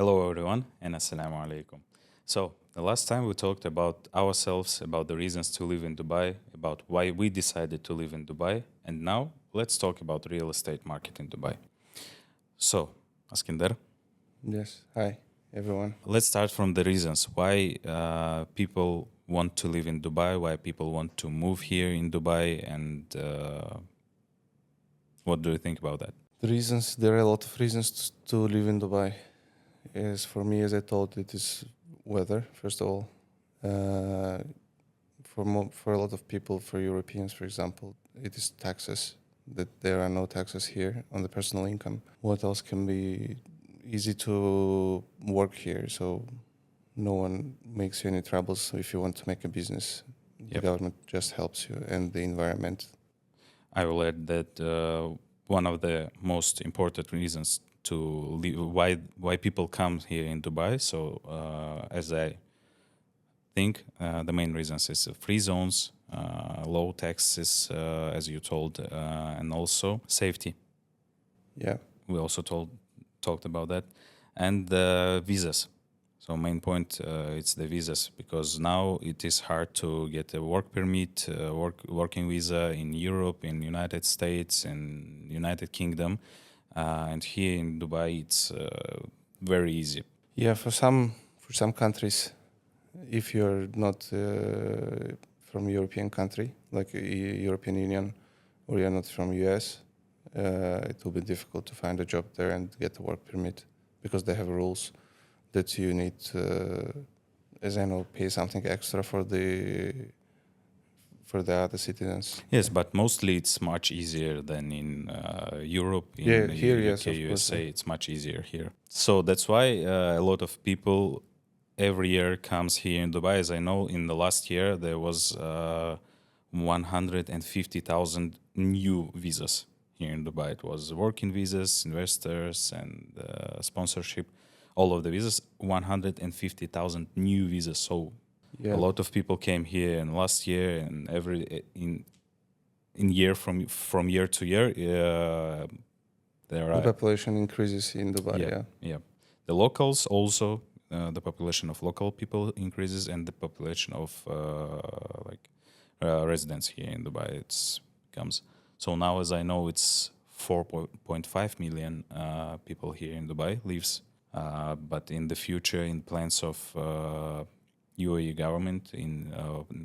Hello, everyone, and assalamu alaikum. So, the last time we talked about ourselves, about the reasons to live in Dubai, about why we decided to live in Dubai, and now let's talk about real estate market in Dubai. So, Askinder, Yes. Hi, everyone. let's start from the reasons why people want to live in Dubai, why people want to move here in Dubai, and what do you think about that? There are a lot of reasons to live in Dubai. As for me, as I told, it is weather, first of all. Uh, for a lot of people, for Europeans, for example, it is taxes, that there are no taxes here on the personal income. What else can be easy to work here? So no one makes you any troubles if you want to make a business. The Yep. government just helps you, and the environment. I will add that one of the most important reasons to live, why people come here in Dubai. So as I think, the main reasons is free zones, low taxes, as you told, and also safety. Yeah. We also talked about that, and visas. So main point, it's the visas, because now it is hard to get a work permit, working visa in Europe, in United States, in United Kingdom, and here in Dubai it's very easy. Yeah, for some countries, if you're not from European country like European Union, or you're not from US, it will be difficult to find a job there and get a work permit because they have rules that you need to, as I know, pay something extra for the other citizens. Yes, but mostly it's much easier than in Europe, Yeah, in here, yes, UK, of course. USA. It's much easier here. So that's why a lot of people every year comes here in Dubai. As I know, in the last year there was 150,000 new visas here in Dubai. It was working visas, investors, and sponsorship. All of the visas, 150,000 new visas. So Yeah. a lot of people came here in last year, and in year from year to year, there The are population increases in Dubai. Yeah. yeah. The locals also, the population of local people increases, and the population of residents here in Dubai comes. So now, as I know, it's 4.5 million people here in Dubai lives. But in the future, in plans of UAE government, in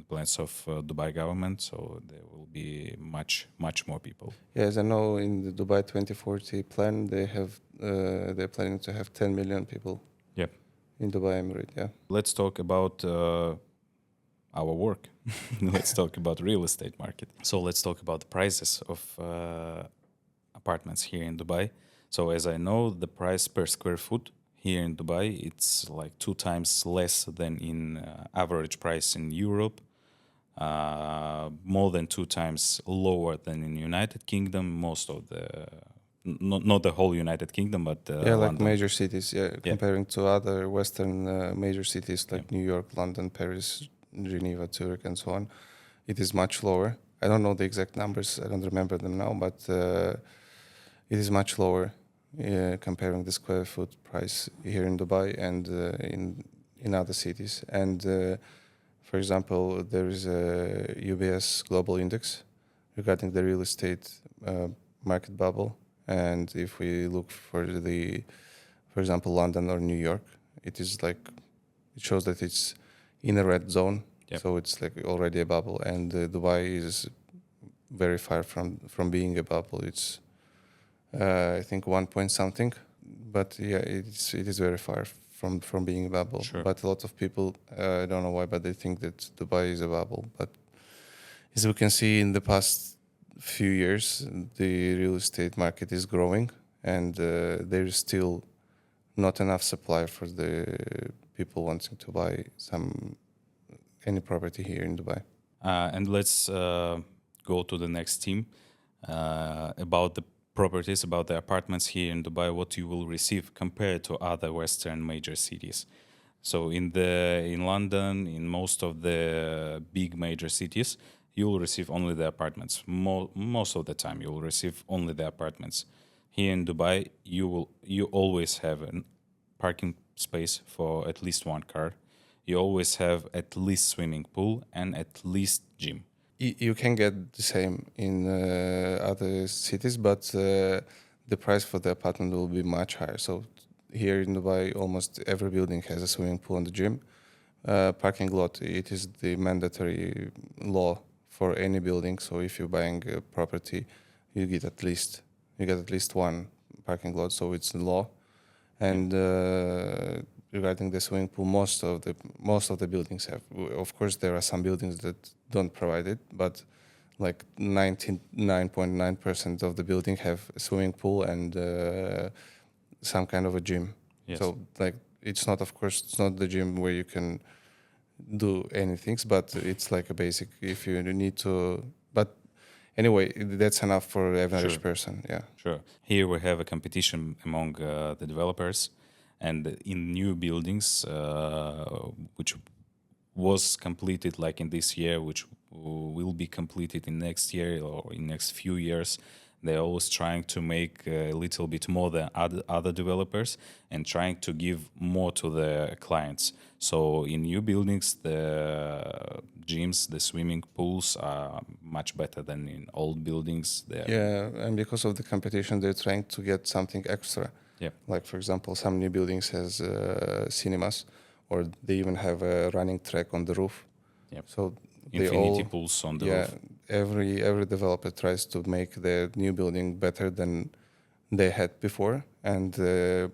plans of Dubai government, so there will be much more people. Yeah, as I know, in the Dubai 2040 plan, they're planning to have 10 million people. Yep. In Dubai Emirate. Yeah. Let's talk about our work. Let's talk about real estate market. So let's talk about the prices of apartments here in Dubai. So as I know, the price per square foot here in Dubai, it's like 2 times less than in average price in Europe, more than 2 times lower than in United Kingdom. Most of the, not the whole United Kingdom, but Yeah, like London. major cities. Yeah, Yeah. comparing to other Western major cities like New York, London, Paris, Geneva, Zurich, and so on, it is much lower. I don't know the exact numbers. I don't remember them now, but it is much lower comparing the square foot price here in Dubai and in other cities. And for example, there is a UBS Global Index regarding the real estate market bubble. And if we look for example, London or New York, it shows that it's in a red zone. Yep. So it's like already a bubble. And Dubai is very far from being a bubble. It's, I think, 1 point something. But yeah, it is very far from being a bubble. Sure. But a lot of people, I don't know why, but they think that Dubai is a bubble. But as we can see in the past few years, the real estate market is growing, and there is still not enough supply for the people wanting to buy any property here in Dubai. And let's go to the next theme about the properties, about the apartments here in Dubai, what you will receive compared to other Western major cities. So in London, in most of the big major cities, you will receive only the apartments. Most of the time, you will receive only the apartments. Here in Dubai, you always have a parking space for at least one car. You always have at least swimming pool and at least gym. You can get the same in other cities, but the price for the apartment will be much higher. So here in Dubai, almost every building has a swimming pool and a gym. Parking lot, it is the mandatory law for any building. So if you're buying a property, you get at least one parking lot. So it's the law. And regarding the swimming pool, most of the buildings have. Of course, there are some buildings that don't provide it, but like 99.9% of the building have a swimming pool and some kind of a gym. Yes. So like it's not the gym where you can do anything, but it's like a basic if you need to. But anyway, that's enough for an average person. Yeah. Sure. Here we have a competition among the developers, and in new buildings, which was completed like in this year, which will be completed in next year or in next few years. They're always trying to make a little bit more than other developers and trying to give more to the clients. So in new buildings, the gyms, the swimming pools are much better than in old buildings. Yeah, and because of the competition, they're trying to get something extra. Yeah. Like for example, some new buildings has cinemas, or they even have a running track on the roof. Yep. So Infinity pools on the roof. Every developer tries to make their new building better than they had before, and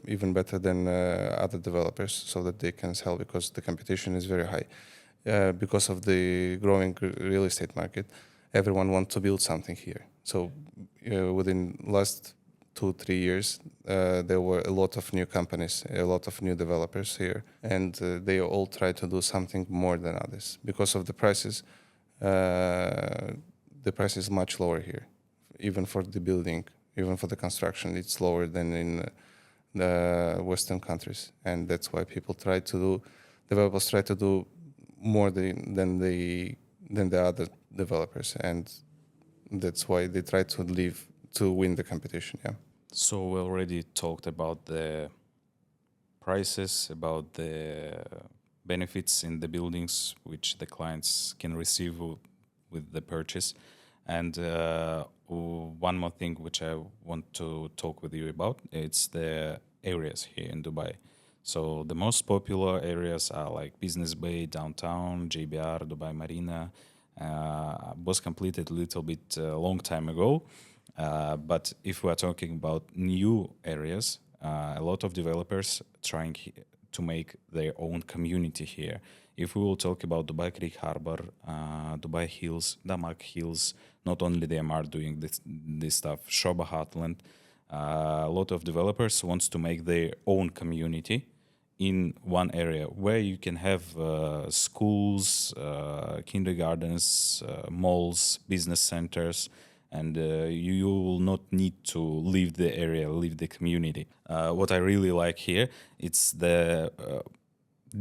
even better than other developers, so that they can sell, because the competition is very high. Because of the growing real estate market, everyone wants to build something here. So within last 2-3 years, there were a lot of new companies, a lot of new developers here, and they all try to do something more than others. Because of the prices, the price is much lower here, even for the building, even for the construction. It's lower than in the Western countries, and that's why developers try to do more than the other developers, and that's why they try to win the competition. Yeah. So we already talked about the prices, about the benefits in the buildings which the clients can receive with the purchase. And one more thing which I want to talk with you about, it's the areas here in Dubai. So the most popular areas are like Business Bay, Downtown, JBR, Dubai Marina. Was completed a little bit long time ago. But if we are talking about new areas, a lot of developers trying to make their own community here. If we will talk about Dubai Creek Harbor, Dubai Hills, Damak Hills, not only them are doing this stuff, Shoba Heartland, a lot of developers wants to make their own community in one area where you can have schools, kindergartens, malls, business centers, and you will not need to leave the area, leave the community. What I really like here, it's the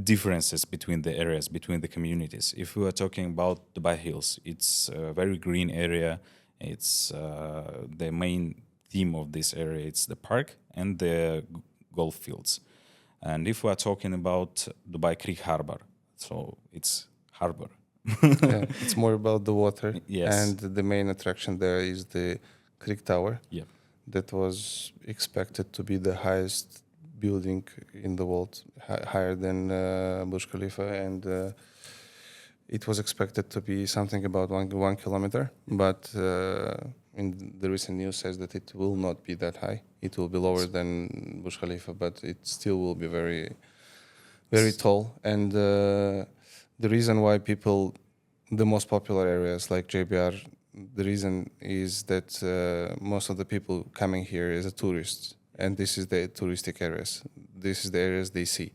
differences between the areas, between the communities. If we are talking about Dubai Hills, it's a very green area. It's the main theme of this area. It's the park and the golf fields. And if we are talking about Dubai Creek Harbor, so it's harbor. Yeah, it's more about the water. Yes. And the main attraction there is the Creek Tower. Yeah. That was expected to be the highest building in the world, higher than Burj Khalifa, and it was expected to be something about 1 kilometer, but in the recent news says that it will not be that high. It will be lower than Burj Khalifa, but it still will be very, very tall. And the reason why the most popular areas like JBR, the reason is that most of the people coming here is a tourists, and this is the touristic areas. This is the areas they see.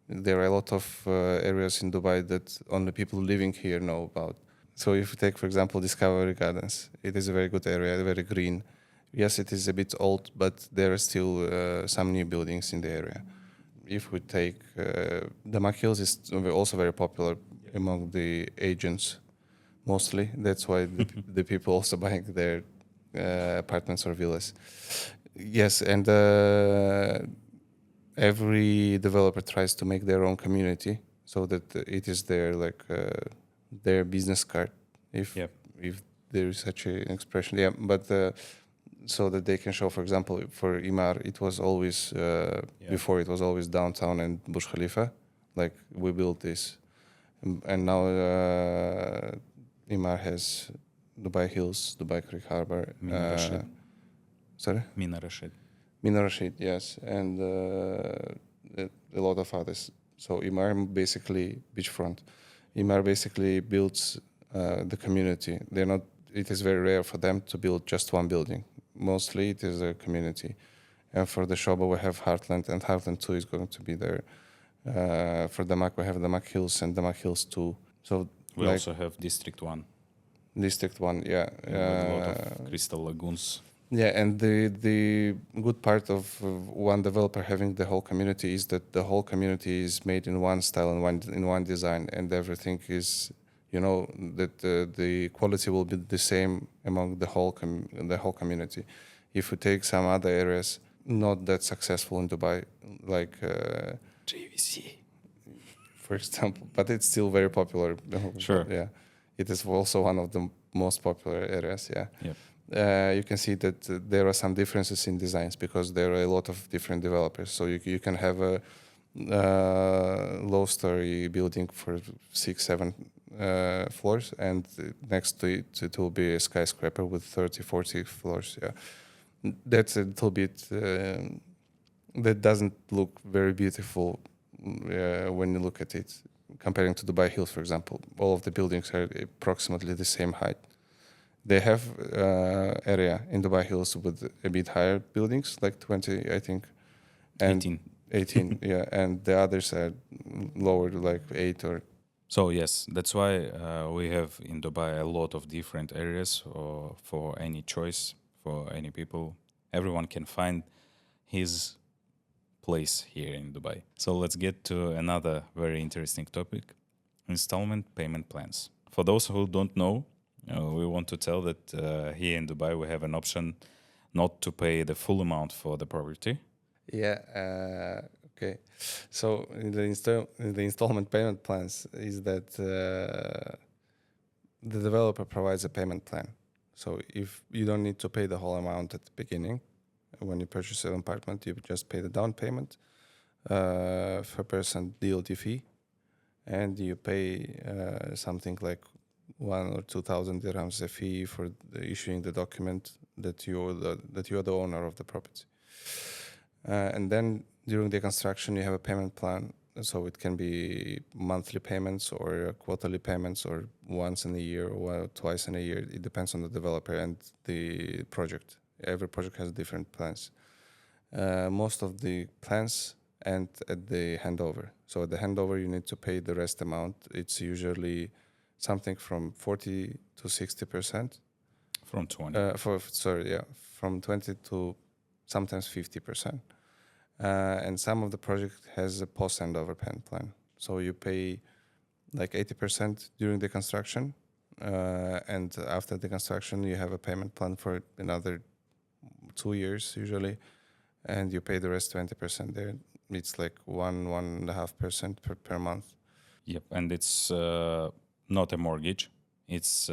There are a lot of areas in Dubai that only people living here know about. So if you take, for example, Discovery Gardens, it is a very good area, very green. Yes, it is a bit old, but there are still some new buildings in the area. If we take the Hills is also very popular among the agents, mostly. That's why the people also buying their every developer tries to make their own community so that it is their business card, if Yep. if there is such an expression. Yeah, but so that they can show, for example, for Imar, it was always before it was always downtown and Burj Khalifa. Like we built this, and now Imar has Dubai Hills, Dubai Creek Harbor. Mina Rashid. Sorry. Mina Rashid. Mina Rashid, yes, and a lot of others. So Imar basically beachfront. Imar basically builds the community. They're not. It is very rare for them to build just one building. Mostly it is a community. And for the Shoba we have Heartland, and Heartland 2 is going to be there. For Damak we have Damak Hills and Damak Hills 2. So We also have District 1. District 1, yeah. With a lot of crystal lagoons. Yeah, and the good part of one developer having the whole community is that the whole community is made in one style and in one design, and everything is, that the quality will be the same among the whole community. If we take some other areas not that successful in Dubai, like JVC. for example, but it's still very popular. Sure. Yeah, it is also one of the most popular areas. Yeah. Yep. You can see that there are some differences in designs because there are a lot of different developers. So you can have a low-story building for 6-7 floors, and next to it will be a skyscraper with 30-40 floors. Yeah, that's a little bit that doesn't look very beautiful when you look at it. Comparing to Dubai Hills, for example, all of the buildings are approximately the same height. They have area in Dubai Hills with a bit higher buildings, like 20, I think. And 18, yeah. And the others are lower, like 8 or... So yes, that's why we have in Dubai a lot of different areas for any choice, for any people. Everyone can find his place here in Dubai. So let's get to another very interesting topic, installment payment plans. For those who don't know, we want to tell that here in Dubai we have an option not to pay the full amount for the property. Yeah, okay. So in the installment payment plans is that the developer provides a payment plan. So if you don't need to pay the whole amount at the beginning, when you purchase an apartment, you just pay the down payment, per person DLT fee, and you pay something like 1,000 or 2,000 dirhams a fee for issuing the document that you are the owner of the property. And then during the construction, you have a payment plan. So it can be monthly payments or quarterly payments or once in a year or twice in a year. It depends on the developer and the project. Every project has different plans. Most of the plans end at the handover. So at the handover, you need to pay the rest amount. It's usually something from 40 to 60%. From 20. From 20 to sometimes 50%. And some of the project has a post-handover payment plan. So you pay like 80% during the construction, and after the construction, you have a payment plan for another 2 years usually, and you pay the rest 20% there. It's like 1.5% per month. Yep, and it's not a mortgage. It's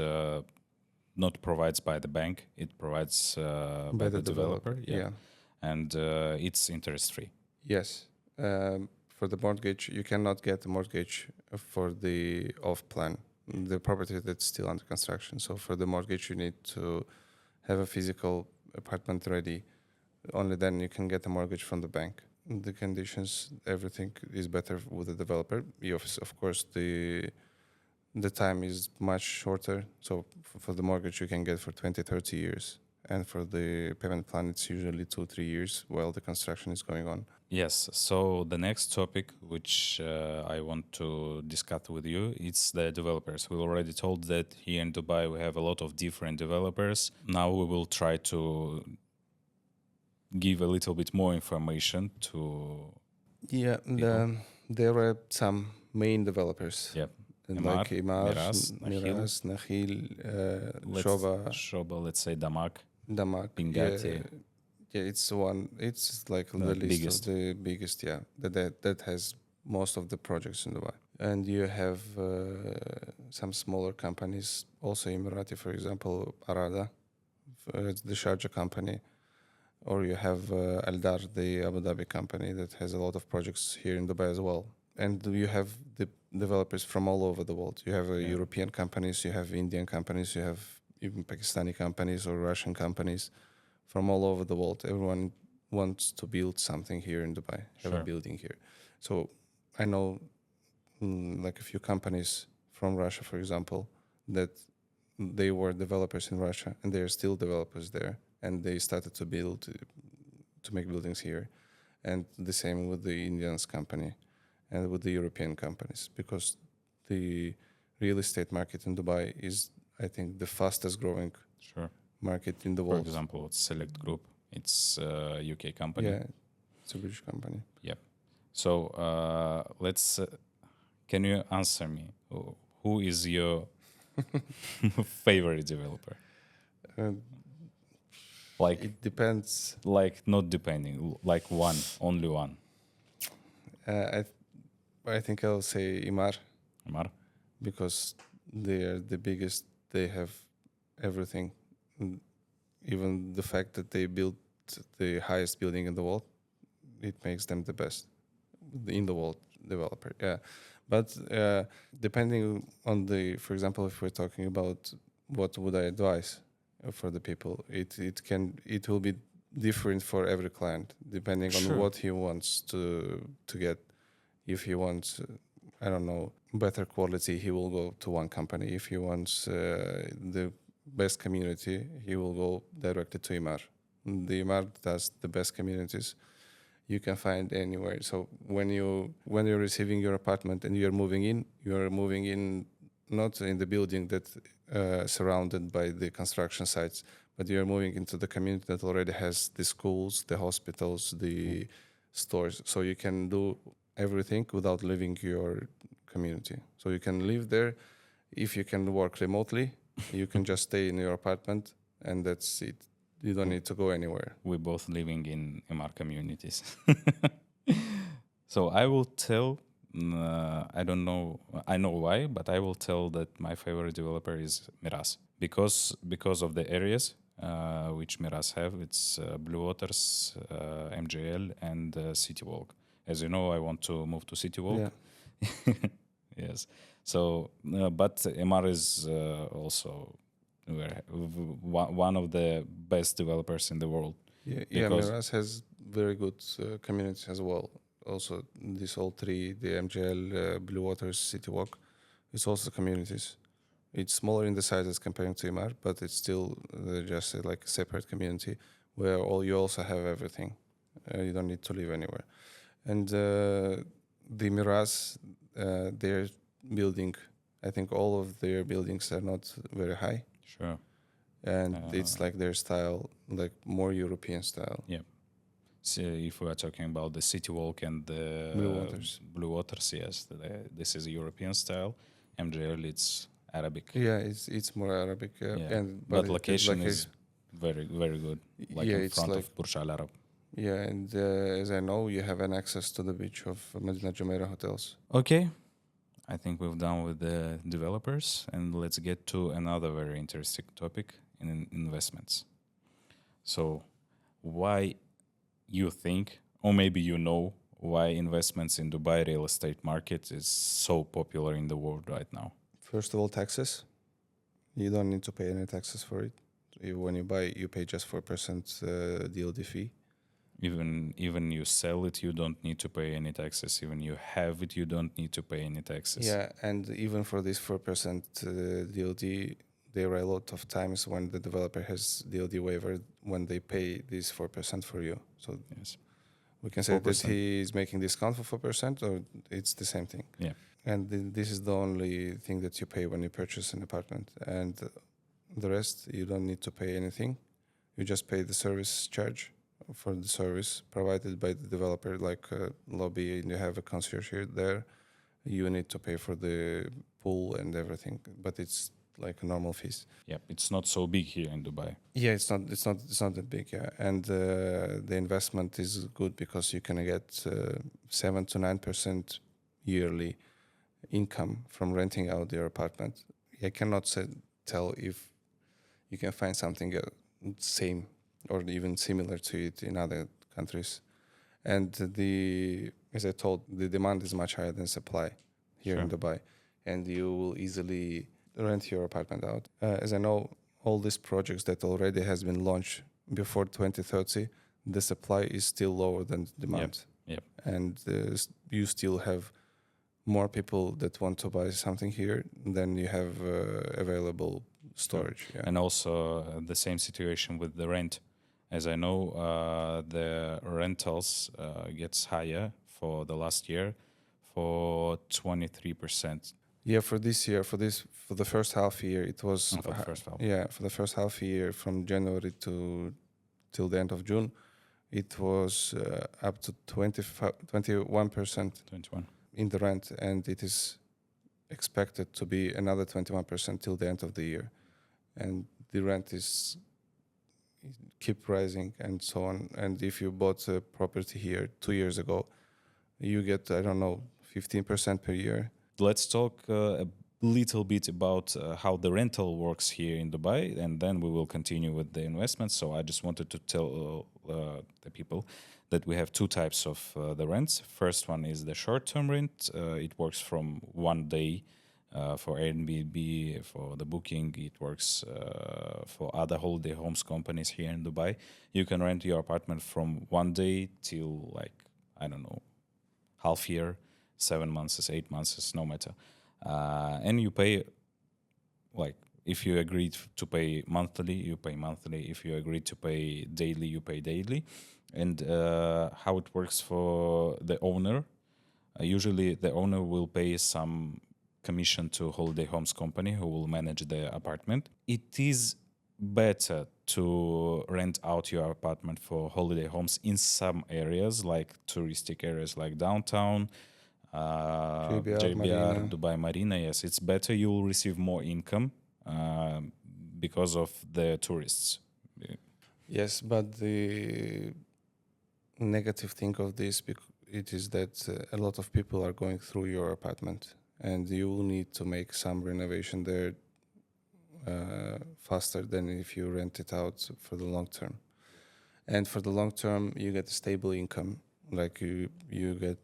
not provided by the bank. It provides by the developer. Yeah. And it's interest free. Yes. For the mortgage, you cannot get a mortgage for the off plan, the property that's still under construction. So for the mortgage, you need to have a physical apartment ready. Only then you can get a mortgage from the bank. The conditions, everything is better with the developer. Of course, the time is much shorter. So for the mortgage, you can get for 20, 30 years. And for the payment plan, it's usually 2-3 years while the construction is going on. Yes. So the next topic, which I want to discuss with you, it's the developers. We already told that here in Dubai we have a lot of different developers. Now we will try to give a little bit more information to. Yeah, there are some main developers. Yep. Like Imar, Miraz, Nakhil, Shoba, let's say Damak. Damak. Pingati. Yeah, it's one. It's like The the list biggest. of the biggest. Yeah, that has most of the projects in Dubai. And you have some smaller companies also in Emirati, for example, Arada, it's the Sharjah company, or you have Aldar, the Abu Dhabi company that has a lot of projects here in Dubai as well. And you have the developers from all over the world. You have Yeah. European companies, you have Indian companies, you have even Pakistani companies or Russian companies from all over the world. Everyone wants to build something here in Dubai, have a Sure. building here. So I know like a few companies from Russia, for example, that they were developers in Russia and they are still developers there, and they started to build to make buildings here. And the same with the Indians company and with the European companies, because the real estate market in Dubai is, I think, the fastest growing Sure. market in the For world. example, it's Select Group. It's a UK company. Yeah, it's a British company. Yep. So let's. Can you answer me? Who is your favorite developer? Uh, Like, it depends. not depending. Like one, only one. Uh, I think I'll say Imar, Amar? because they are the biggest. They have everything. Even the fact that they built the highest building in the world, it makes them the best in the world developer. Yeah, but depending on for example, if we're talking about what would I advise for the people, it will be different for every client depending on Sure. what he wants to get. If he wants, I don't know, better quality, he will go to one company. If he wants the best community, he will go directly to Imar. The Imar does the best communities you can find anywhere. So when you're receiving your apartment and you're moving in not in the building that surrounded by the construction sites, but you're moving into the community that already has the schools, the hospitals, the stores. So you can do everything without leaving your community. So you can live there. If you can work remotely, you can just stay in your apartment, and that's it. You don't need to go anywhere. We're both living in MR communities. So I will tell. I don't know. I know why, but I will tell that my favorite developer is Miraz because of the areas which Miraz have. It's Blue Waters, MJL, and City Walk. As you know, I want to move to City Walk. Yeah. Yes. So, but MR is also one of the best developers in the world. Yeah, Because Miraz has very good communities as well. Also, these all three, the MJL, Blue Waters, City Walk, it's also communities. It's smaller in the size as comparing to Imar, but it's still just like a separate community where you also have everything. You don't need to live anywhere. And the Miraz, they're building, I think all of their buildings are not very high. sure, And it's like their style, like more European style. yeah. So if we are talking about the City Walk and the Blue Waters, yes, this is a European style. MJL, it's Arabic. Yeah, it's more Arabic, Yeah, and but location is very good. Like yeah, in it's front like of Burj Al Arab. yeah, and as I know, you have an access to the beach of Medina Jumeirah hotels. Okay, I think we've done with the developers, and let's get to another very interesting topic in investments. So, why you think, or maybe you know, why investments in Dubai real estate market is so popular in the world right now? First of all, taxes. You don't need to pay any taxes for it. When you buy, you pay just 4% DLD fee. Even you sell it, you don't need to pay any taxes. Even you have it, you don't need to pay any taxes. Yeah, and even for this 4% DLD, there are a lot of times when the developer has DLD waiver when they pay this 4% for you. So Yes. we can say that 4%. he is making discount for 4%, or it's the same thing. Yeah. And this is the only thing that you pay when you purchase an apartment. And the rest, you don't need to pay anything. You just pay the service charge for the service provided by the developer, like lobby, and you have a concierge here there. You need to pay for the pool and everything, but it's like normal fees. Yep, it's not so big here in Dubai. Yeah, it's not that big. Yeah, and the investment is good because you can get 7 to 9% yearly income from renting out your apartment. I cannot tell if you can find something same or even similar to it in other countries. And as I told, the demand is much higher than supply here in Sure. Dubai, and you will easily rent your apartment out. As I know, all these projects that already has been launched before 2030, the supply is still lower than the demand, Yep. and you still have more people that want to buy something here than you have available storage. Yeah. And also the same situation with the rent. As I know, the rentals gets higher for the last year for 23%. Yeah, for this year, for the first half year, it was For the first half. yeah, for the first half year from January till the end of June, it was up to 21% 21. in the rent, and it is expected to be another 21% till the end of the year, and the rent is keep rising and so on. And if you bought a property here 2 years ago, you get, I don't know, 15% per year. Let's talk a little bit about how the rental works here in Dubai, and then we will continue with the investments. So I just wanted to tell the people that we have two types of the rents. First one is the short-term rent. It works from 1 day for Airbnb, for the booking. It works for other holiday homes companies here in Dubai. You can rent your apartment from 1 day till, like, I don't know, half year, 7 months, 8 months, no matter. And you pay, like, if you agreed to pay monthly, you pay monthly. If you agreed to pay daily, you pay daily. And how it works for the owner, usually the owner will pay some commission to holiday homes company who will manage the apartment. It is better to rent out your apartment for holiday homes in some areas, like touristic areas like downtown, JBR, Marina. Dubai Marina. Yes, it's better. You will receive more income because of the tourists. Yes, but the negative thing of this, it is that a lot of people are going through your apartment, and you will need to make some renovation there faster than if you rent it out for the long term. And for the long term, you get a stable income. Like you get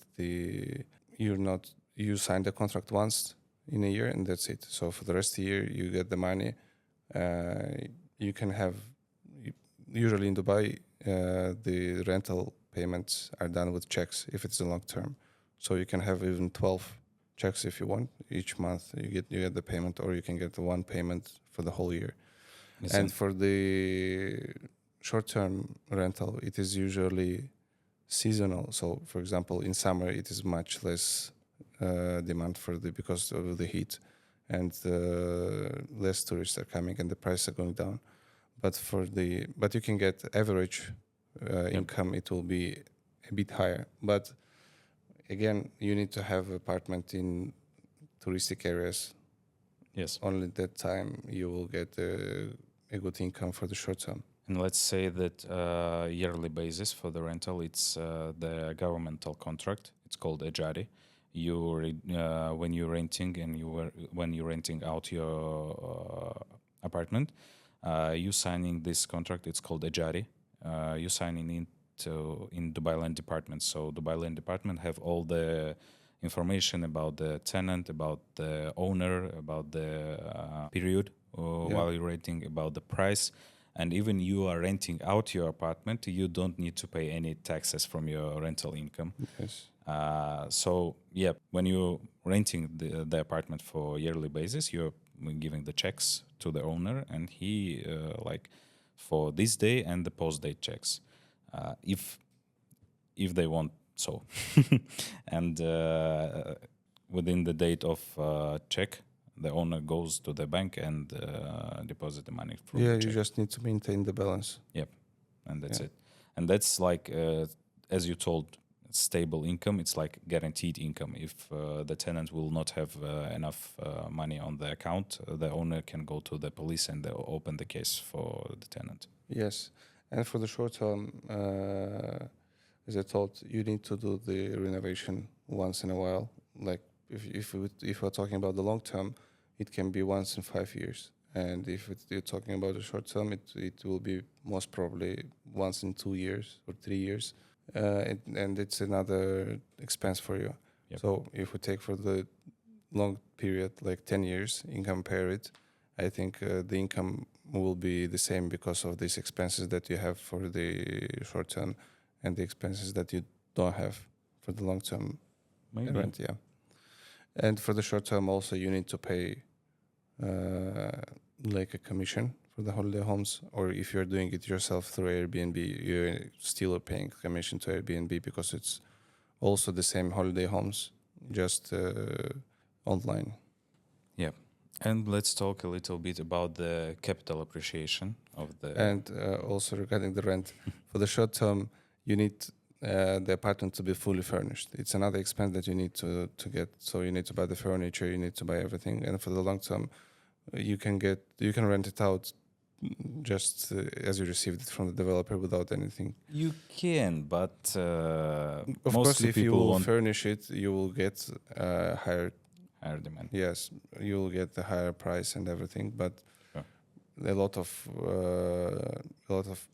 you sign the contract once in a year, and that's it. So for the rest of the year, you get the money. You can have, usually in Dubai, the rental payments are done with checks if it's a long term. So you can have even 12 checks if you want. Each month you get the payment, or you can get the one payment for the whole year. And for the short-term rental, it is usually seasonal. So, for example, in summer it is much less demand because of the heat, and less tourists are coming, and the prices are going down. But you can get average income. It will be a bit higher. But again, you need to have apartment in touristic areas. Yes. Only that time you will get a good income for the short term. And let's say that yearly basis for the rental, it's the governmental contract. It's called Ejari. When you're renting when you're renting out your apartment, you signing this contract. It's called Ejari. You signing in Dubai Land Department. So Dubai Land Department have all the information about the tenant, about the owner, about the period while you're renting, about the price. And even you are renting out your apartment, you don't need to pay any taxes from your rental income. Yes. So yeah, when you're renting the apartment for yearly basis, you're giving the checks to the owner, and he like for this day and the post date checks, if they want so, and within the date of check, the owner goes to the bank and deposit the money from the check. You just need to maintain the balance. Yep, and that's it. And that's like, as you told, stable income. It's like guaranteed income. If the tenant will not have enough money on the account, the owner can go to the police and they'll open the case for the tenant. Yes, and for the short term, as I told, you need to do the renovation once in a while. Like if we're talking about the long term, it can be once in 5 years, and if you're talking about the short term, it will be most probably once in 2 years or 3 years, and it's another expense for you. Yep. So if we take for the long period, like 10 years, and compare it, I think the income will be the same because of these expenses that you have for the short term and the expenses that you don't have for the long term rent. Yeah, and for the short term also you need to pay like a commission for the holiday homes, or if you're doing it yourself through Airbnb, you're still paying commission to Airbnb because it's also the same holiday homes, just online. Yeah. And let's talk a little bit about the capital appreciation of the... And also regarding the rent, for the short term, you need the apartment to be fully furnished. It's another expense that you need to get. So you need to buy the furniture, you need to buy everything. And for the long term, you can rent it out just as you received it from the developer without anything. You can, but Of most course, if you people will want furnish it, you will get higher demand. Yes, you will get the higher price and everything, but Sure. a lot of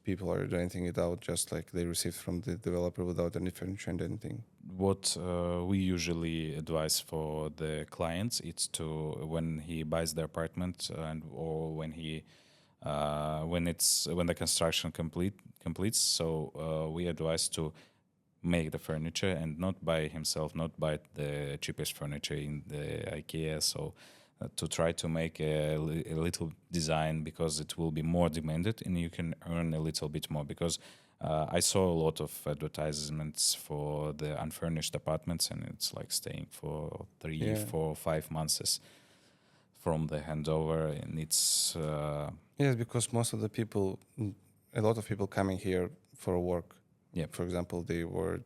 people are renting it out just like they received from the developer without any furniture and anything. What we usually advise for the clients, it's to, when he buys the apartment or when he when the construction completes, so we advise to make the furniture and not buy himself, not buy the cheapest furniture in the IKEA. So to try to make a little design, because it will be more demanded and you can earn a little bit more. Because I saw a lot of advertisements for the unfurnished apartments, and it's like staying for 3, 4, 5 months from the handover, and it's yes, because most of the people, a lot of people coming here for work. Yeah. For example, they were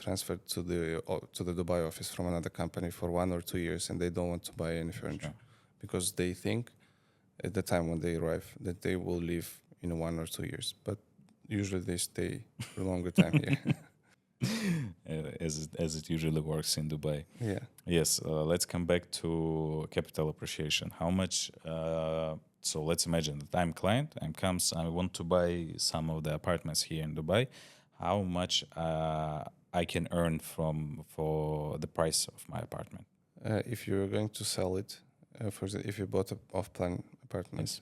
transferred to the Dubai office from another company for 1 or 2 years, and they don't want to buy any furniture because they think at the time when they arrive that they will leave in 1 or 2 years, but usually they stay for a longer time here. As it usually works in Dubai. Yeah. Yes. Let's come back to capital appreciation. How much? So let's imagine that I'm client. I want to buy some of the apartments here in Dubai. How much I can earn for the price of my apartment? If you're going to sell it, if you bought off-plan apartments,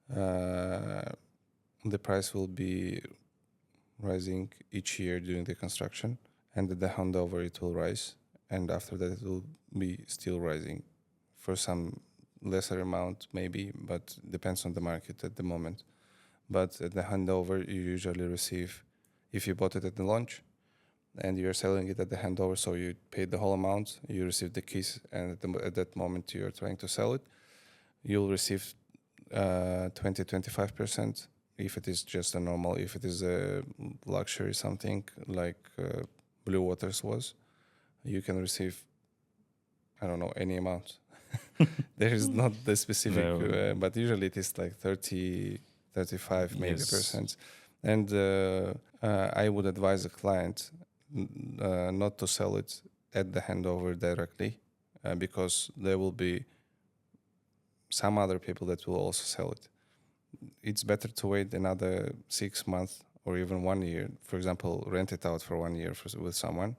the price will be rising each year during the construction, and at the handover it will rise, and after that it will be still rising for some lesser amount maybe, but depends on the market at the moment. But at the handover you usually receive, if you bought it at the launch and you're selling it at the handover, so you paid the whole amount, you receive the keys, and at that moment you're trying to sell it, you'll receive 20-25%. If it is just a normal, if it is a luxury something like Blue Waters was, you can receive, I don't know, any amount. There is not the specific, but usually it is like 30, 35 maybe percent. And I would advise a client not to sell it at the handover directly, because there will be some other people that will also sell it. It's better to wait another 6 months or even 1 year. For example, rent it out for 1 year with someone,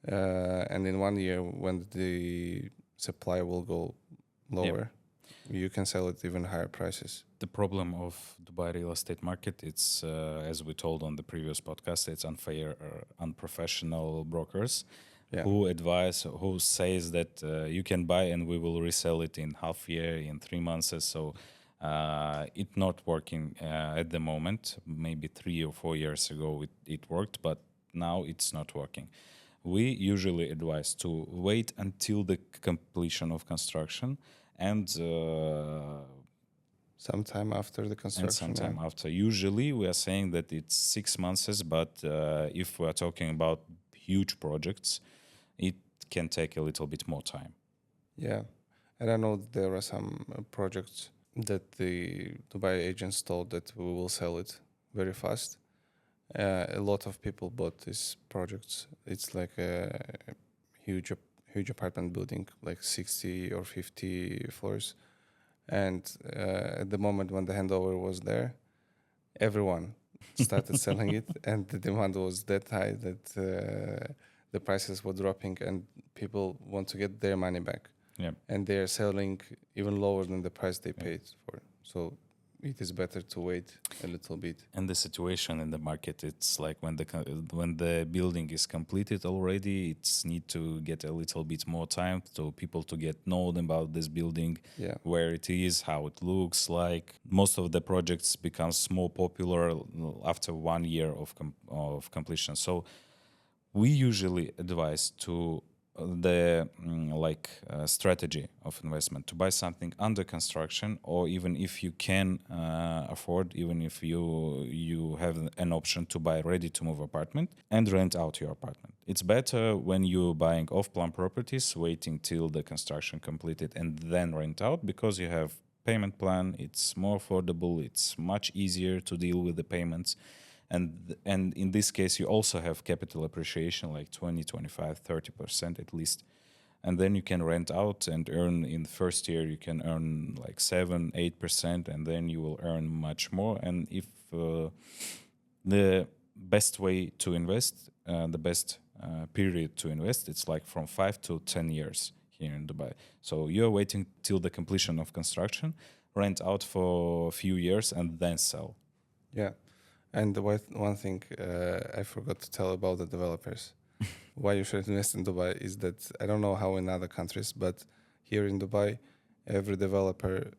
and in 1 year, when the supply will go lower, you can sell it even higher prices. The problem of Dubai real estate market, it's as we told on the previous podcast, it's unfair, unprofessional brokers who says that you can buy and we will resell it in half year, in 3 months. So it's not working at the moment. Maybe 3 or 4 years ago it worked, but now it's not working. We usually advise to wait until the completion of construction and sometime after the construction. And after. Usually we are saying that it's 6 months, but if we are talking about huge projects, it can take a little bit more time. Yeah, and I know there are some projects that the Dubai agents told that we will sell it very fast. A lot of people bought these projects. It's like a huge, huge apartment building, like 60 or 50 floors. And at the moment when the handover was there, everyone started selling it, and the demand was that high that the prices were dropping, and people want to get their money back. Yeah. And they're selling even lower than the price they paid for. So it is better to wait a little bit. And the situation in the market, it's like when the building is completed already, it's need to get a little bit more time to people to get known about this building, Yeah. where it is, how it looks like. Most of the projects becomes more popular after 1 year of completion. So we usually advise to the strategy of investment to buy something under construction, or even if you can afford, even if you have an option to buy ready to move apartment and rent out your apartment. It's better when you're buying off-plan properties, waiting till the construction completed and then rent out, because you have payment plan, it's more affordable, it's much easier to deal with the payments. And in this case, you also have capital appreciation, like 20, 25, 30% at least. And then you can rent out and earn in the first year, you can earn like 7, 8%, and then you will earn much more. And if the best way to invest, the best period to invest, it's like from 5 to 10 years here in Dubai. So you're waiting till the completion of construction, rent out for a few years, and then sell. Yeah. And one thing I forgot to tell about the developers, why you should invest in Dubai, is that I don't know how in other countries, but here in Dubai, every developer,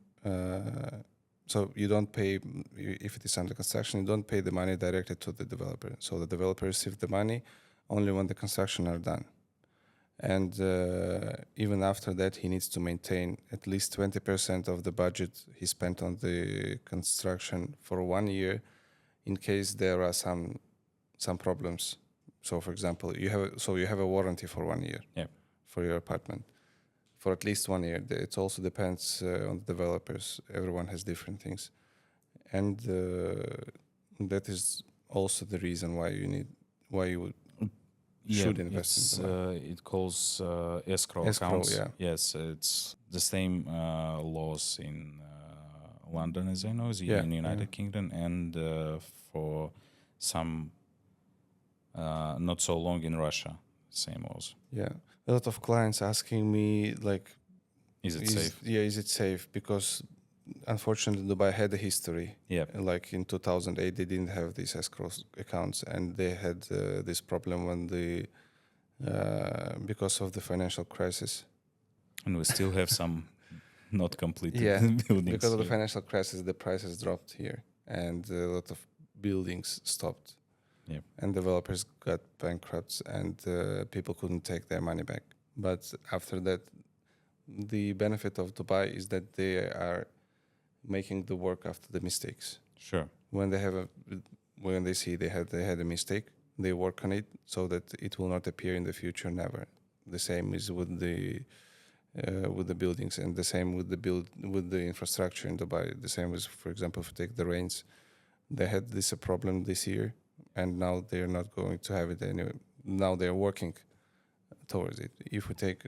so you don't pay, if it is under construction, you don't pay the money directly to the developer. So the developer receives the money only when the construction are done. And even after that, he needs to maintain at least 20% of the budget he spent on the construction for 1 year, in case there are some problems. So, for example, you have a warranty for 1 year for your apartment, for at least 1 year. It also depends on the developers. Everyone has different things, and that is also the reason why you should invest in Dubai. It calls escrow accounts. Yes, it's the same laws in London, as I know, is in the United Kingdom, and for some not so long in Russia, same laws. Yeah, a lot of clients asking me like, is it safe? Yeah, is it safe? Because unfortunately, Dubai had a history. Yeah, like in 2008, they didn't have these escrow accounts, and they had this problem when because of the financial crisis. And we still have some not completed buildings. Because of the financial crisis, the prices dropped here, and a lot of buildings stopped. Yeah. And developers got bankrupt, and people couldn't take their money back. But after that, the benefit of Dubai is that they are making the work after the mistakes. Sure. When they see they had a mistake, they work on it so that it will not appear in the future. Never. The same is with the buildings, and the same with the infrastructure in Dubai. The same as, for example, if you take the rains, they had this problem this year, and now they're not going to have it anyway. Now they're working towards it. If we take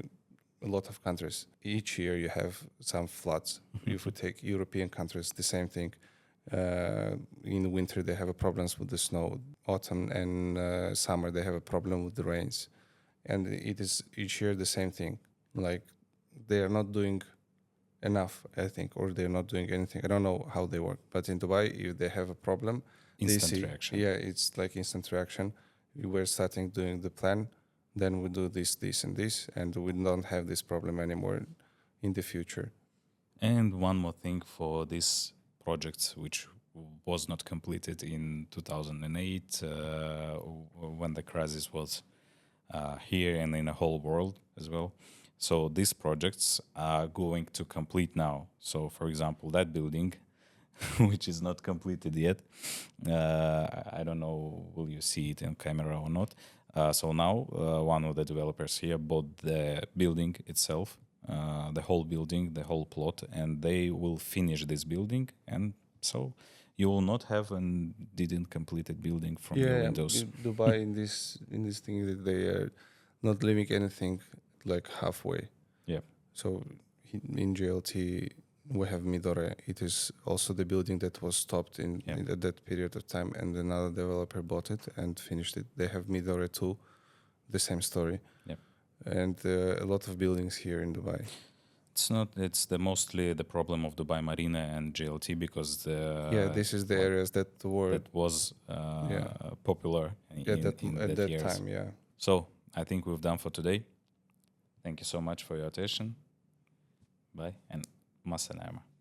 a lot of countries, each year you have some floods. If we take European countries, the same thing. In winter they have problems with the snow. Autumn and summer they have a problem with the rains, and it is each year the same thing. Like, they are not doing enough, I think, or they're not doing anything. I don't know how they work, but in Dubai, if they have a problem, instant reaction. Yeah, it's like instant reaction. We're starting doing the plan, then we do this, and this, and we don't have this problem anymore in the future. And one more thing for these projects, which was not completed in 2008, when the crisis was here and in the whole world as well. So these projects are going to complete now. So, for example, that building, which is not completed yet, I don't know, will you see it in camera or not? So now one of the developers here bought the building itself, the whole building, the whole plot, and they will finish this building, and so you will not have a didn't completed building from your windows. Dubai in this thing that they are not leaving anything like halfway. Yeah. So in GLT we have Midore. It is also the building that was stopped in at that period of time, and another developer bought it and finished it. They have Midore too, the same story. Yep. And a lot of buildings here in Dubai. It's not. It's mostly the problem of Dubai Marina and GLT because this is the areas that were that was popular at that years. time. Yeah. So I think we've done for today. Thank you so much for your attention. Bye and masanama.